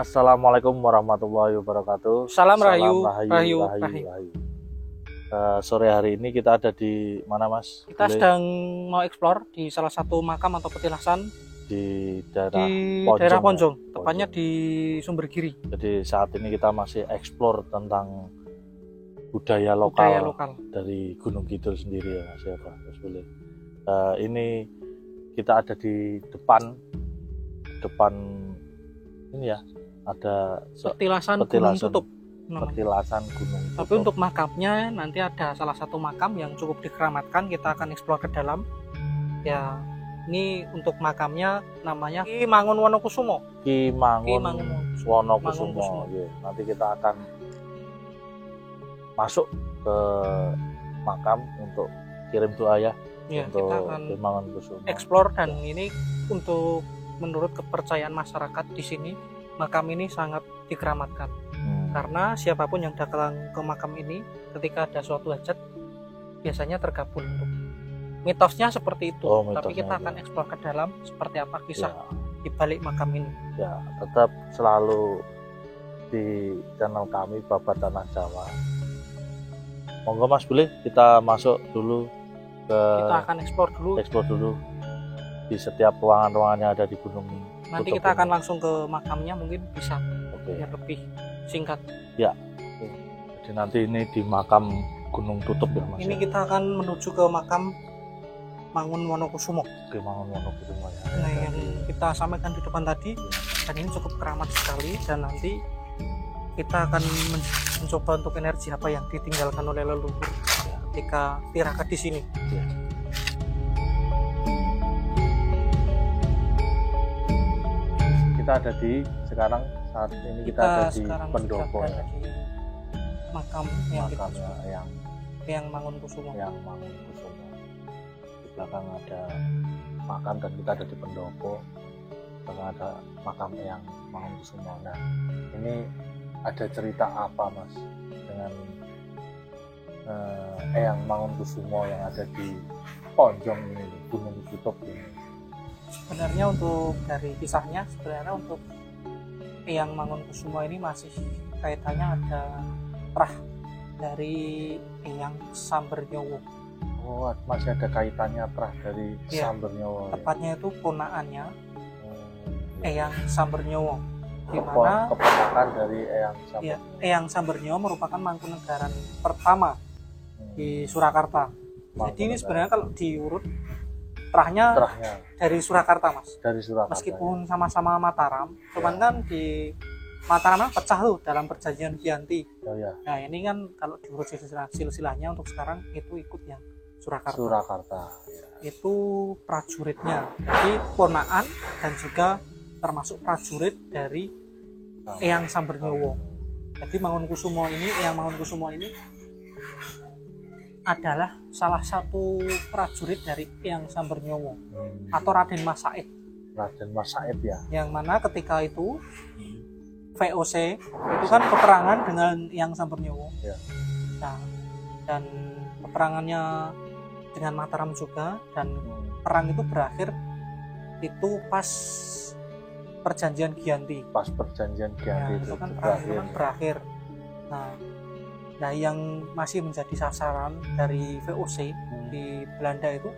Assalamualaikum warahmatullahi wabarakatuh. Salam Rahayu. Rahayu. Sore hari ini kita ada di mana, Mas? Kita sedang mau eksplor di salah satu makam atau petilasan di daerah daerah Ponjong, tepatnya di Sumbergiri. Jadi saat ini kita masih eksplor tentang budaya lokal dari Gunung Kidul sendiri ya, Mas. Mas boleh. Ini kita ada di depan ini ya, ada petilasan Gunung Tutup. Petilasan Gunung Tutup. Tapi untuk makamnya nanti ada salah satu makam yang cukup dikeramatkan, kita akan eksplor ke dalam. Ya, ini untuk makamnya namanya Ki Mangun Wonokusumo. Ki Mangun Wonokusumo. Ya, nanti kita akan masuk ke makam untuk kirim doa ya. Ya, untuk kita akan eksplor, dan ini untuk menurut kepercayaan masyarakat di sini, makam ini sangat dikeramatkan. Karena siapapun yang datang ke makam ini ketika ada suatu hajat biasanya terkabul. Mitosnya seperti itu. Tapi kita akan eksplor ke dalam seperti apa kisah di balik makam ini. Ya, tetap selalu di channel kami Babat Tanah Jawa. Monggo Mas, boleh kita masuk dulu kita akan eksplor dulu di setiap ruangan-ruangan yang ada di Gunung Nanti kita akan langsung ke makamnya, mungkin bisa biar lebih singkat. Ya. Jadi nanti ini di makam Gunung Tutup ya, Mas. Ini kita akan menuju ke makam Mangun Wonokusumo. Oke, Mangun Wonokusumo ya. Nah, yang kita sampaikan di depan tadi, dan ini cukup keramat sekali, dan nanti kita akan mencoba untuk energi apa yang ditinggalkan oleh leluhur ketika tirakat di sini. Ya. Kita ada di saat ini kita ada di pendopo ya. Di makam yang Mangun Kusumo. Yang Mangun Kusumo. Di belakang ada makam dan kita ada di pendopo. Belakang ada makam yang Mangun Kusumo. Nah, ini ada cerita apa, Mas, dengan yang Mangun Kusumo yang ada di Ponjong ini, Gunung Tutup ini? Sebenarnya untuk dari kisahnya, sebenarnya untuk Eyang Mangun Kusumo ini masih kaitannya ada terah dari Eyang Sambernyowo. Oh, masih ada kaitannya terah dari Sambernyowo. Tepatnya itu ponakannya Eyang Sambernyowo. Di mana keponakan dari Eyang Sambernyowo. Eyang Sambernyowo merupakan Mangkunegaran pertama di Surakarta. Jadi ini sebenarnya kalau diurut terahnya dari Surakarta, Mas. Dari Surakarta. Meskipun sama-sama Mataram, cuman kan di Mataram pecah loh dalam perjanjian Giyanti. Nah, ini kan kalau diurut silsilahnya untuk sekarang itu ikut yang Surakarta. Itu prajuritnya. Jadi ponakan dan juga termasuk prajurit dari Eyang Sambernyowo. Jadi Eyang Mangun Kusumo ini adalah salah satu prajurit dari Eyang Sambernyowo atau Raden Mas Said. Raden Mas Said ya. Yang mana ketika itu VOC itu kan peperangan dengan Eyang Sambernyowo. Ya. Nah, dan peperangannya dengan Mataram juga, dan perang itu berakhir itu pas perjanjian Giyanti. Pas perjanjian Giyanti itu kan berakhir. Nah, yang masih menjadi sasaran dari VOC di Belanda itu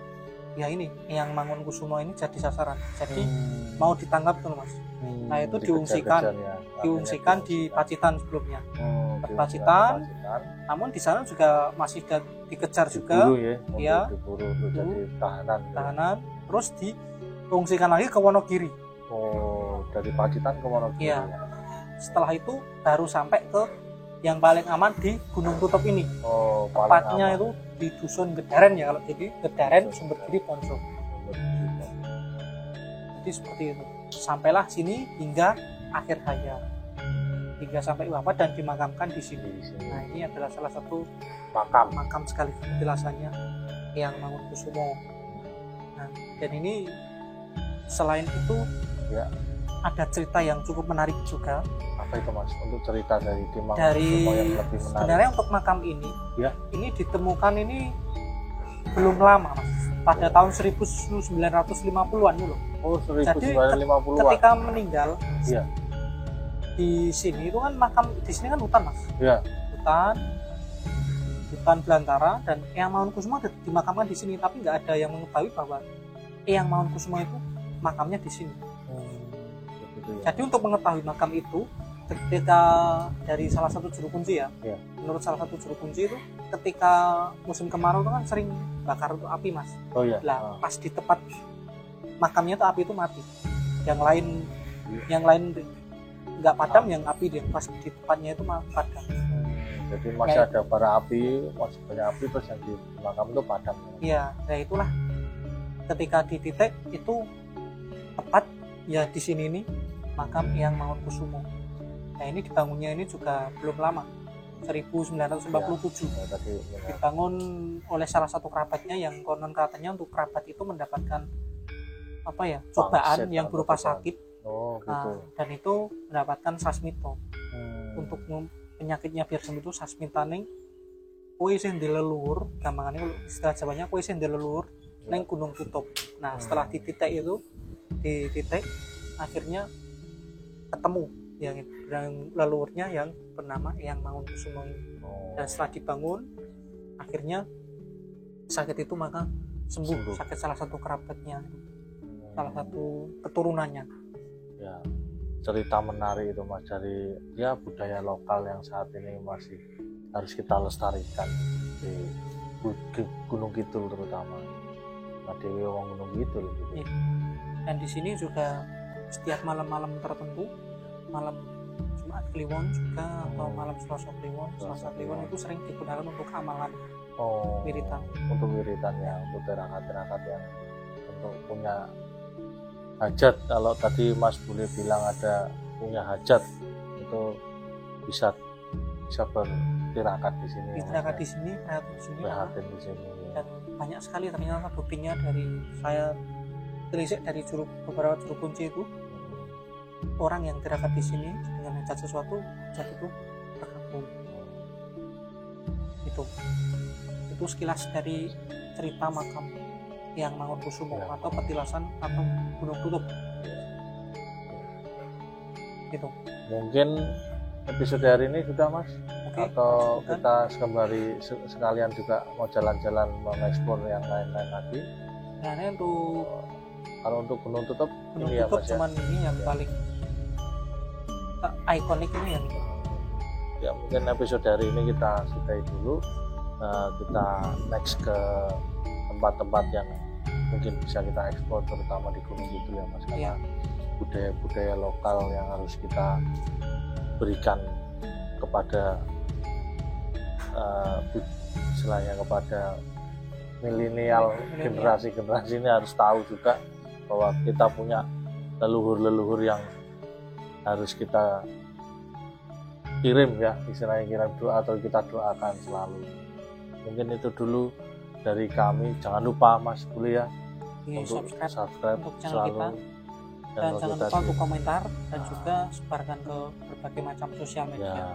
ya ini yang Mangun Kusumo ini jadi sasaran. Jadi mau ditangkap tuh, Mas. Nah, itu diungsikan di Pacitan sebelumnya. Pacitan. Namun di sana juga masih dikejar juga. Diburu jadi tahanan. Terus diungsikan lagi ke Wonogiri. Oh, dari Pacitan ke Wonogiri. Iya. Setelah itu baru sampai ke yang paling aman di Gunung Tutup ini. Tepatnya itu di Dusun Gedaren ya, kalau jadi Gedaren Sumbergiri Ponjong. Jadi seperti itu. Sampailah sini hingga akhir hayat, hingga sampai wafat dan dimakamkan di sini. Nah, ini adalah salah satu makam sekali petilasannya yang Mangun Kusumo. Nah, dan ini selain itu ada cerita yang cukup menarik juga. Apa itu, Mas, untuk cerita dari Mangun Kusumo yang lebih menarik? Sebenarnya untuk makam ini ini ditemukan ini belum lama, Mas. Pada tahun 1950-an dulu. Oh, 1950-an. Jadi ketika meninggal di sini itu kan makam, di sini kan hutan Mas. Ya. Hutan belantara, dan Eyang Mangunkusumo dimakamkan di sini, tapi nggak ada yang mengetahui bahwa Eyang Mangunkusumo itu makamnya di sini. Ya. Jadi untuk mengetahui makam itu, ketika dari salah satu juru kunci ya. Menurut salah satu juru kunci itu, ketika musim kemarau itu kan sering bakar itu api Mas. Oh iya. Lah pas di tempat makamnya itu api itu mati. Yang lain nggak padam, yang api dia pas di tempatnya itu padam. Jadi masih ada bara api, masih banyak api, terus yang di makam itu padam. Iya, nah itulah ketika di titik itu tepat ya di sini nih makam Eyang Mangunkusumo. Nah ini dibangunnya ini juga belum lama, 1997. Ya, dibangun oleh salah satu kerabatnya, yang konon katanya untuk kerabat itu mendapatkan apa ya, cobaan yang berupa sakit. Gitu. Dan itu mendapatkan sasmito. Untuk penyakitnya biar sembuh itu sasmitaning kowe sing dileluhur, gampangane istilah Jawanya kowe sing dileluhur ning Gunung Tutup. Nah setelah di titik akhirnya ketemu yang leluhurnya yang bernama Eyang Mangunkusumo ini. Dan setelah dibangun akhirnya sakit itu maka sembuh. Sakit salah satu kerabatnya, salah satu keturunannya. Ya, cerita menarik itu Mas, dari ya budaya lokal yang saat ini masih harus kita lestarikan di Gunung Kidul terutama. Nah, Dewi wong Gunung Kidul gitu. Dan di sini juga setiap malam-malam tertentu, malam Jumat Kliwon juga atau malam Selasa Kliwon itu sering digunakan untuk amalan wiritan. Untuk wiritan ya, untuk terakat-terakat yang untuk punya hajat. Kalau tadi Mas Bule bilang ada punya hajat, itu bisa bertirakat di sini. Bertirakat di sini, prihatin di sini. Dan banyak sekali ternyata buktinya dari saya telisik dari beberapa juru kunci itu, orang yang tirakat di sini dengan hajat sesuatu, hajat itu terkabul. Itu sekilas dari cerita makam Eyang Mangunkusumo atau petilasan atau Gunung Tutup. Gitu. Mungkin episode hari ini sudah Mas. Atau kita sekalian juga mau jalan-jalan mengeksplor yang lain-lain lagi. Nah ini untuk Gunung Tutup ini ya Mas, cuman ini yang paling ikonik ini yang ya mungkin episode hari ini kita sudahi dulu. Kita next ke tempat-tempat yang mungkin bisa kita eksplor, terutama di Gunung Kidul ya Mas, karena budaya-budaya lokal yang harus kita berikan kepada istilahnya kepada milenial, generasi ini harus tahu juga bahwa kita punya leluhur-leluhur yang harus kita kirim ya, istilahnya kirim doa atau kita doakan selalu. Mungkin itu dulu dari kami. Jangan lupa Mas Bule ya untuk subscribe untuk channel selalu, kita, dan jangan lupa untuk komentar dan juga sebarkan ke berbagai macam sosial media.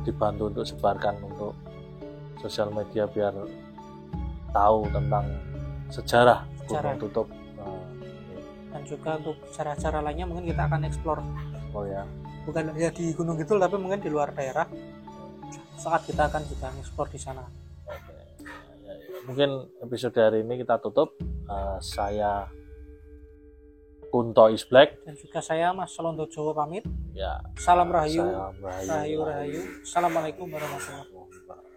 Dibantu untuk sebarkan untuk sosial media biar tahu tentang sejarah Gunung Tutup. Dan juga untuk cara-cara lainnya mungkin kita akan eksplor. Ya. Bukan hanya di Gunung Kidul tapi mungkin di luar daerah. Saat kita akan juga eksplor di sana. Mungkin episode hari ini kita tutup. Saya Kunto is Black dan juga saya Mas Salondo Jowo pamit. Ya. Salam Rahayu. Rahayu. Assalamualaikum warahmatullahi wabarakatuh.